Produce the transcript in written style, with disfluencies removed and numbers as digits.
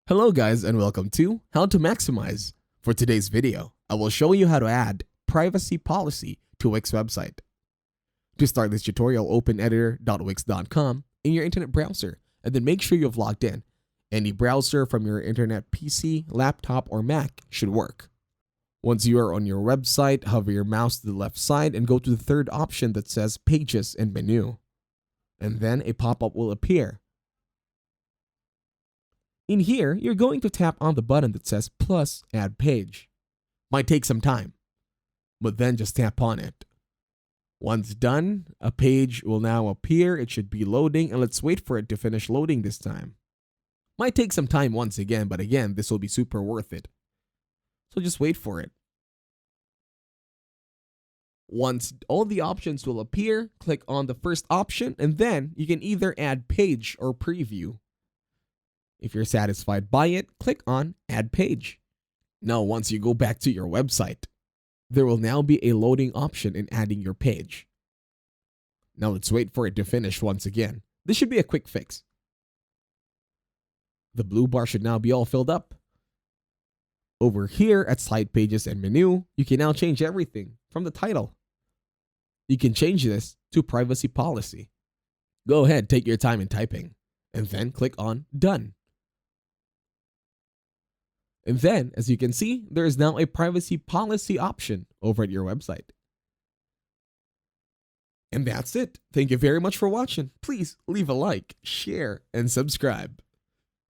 Hello guys and welcome to How to Maximize. For today's video, I will show you how to add privacy policy to Wix website. To start this tutorial, open editor.wix.com in your internet browser and then make sure you've logged in. Any browser from your internet PC, laptop, or Mac should work. Once you are on your website, hover your mouse to the left side and go to the third option that says Pages and Menu. And then a pop-up will appear. In here, you're going to tap on the button that says plus add page. Might take some time, but then just tap on it. Once done, a page will now appear. It should be loading, and let's wait for it to finish loading this time. Might take some time once again, but again, this will be super worth it. So just wait for it. Once all the options will appear, click on the first option, and then you can either add page or preview. If you're satisfied by it, click on Add Page. Now, once you go back to your website, there will now be a loading option in adding your page. Now let's wait for it to finish once again. This should be a quick fix. The blue bar should now be all filled up. Over here at Slide Pages and Menu, you can now change everything from the title. You can change this to Privacy Policy. Go ahead, take your time in typing, and then click on Done. And then, as you can see, there is now a privacy policy option over at your website. And that's it. Thank you very much for watching. Please leave a like, share, and subscribe.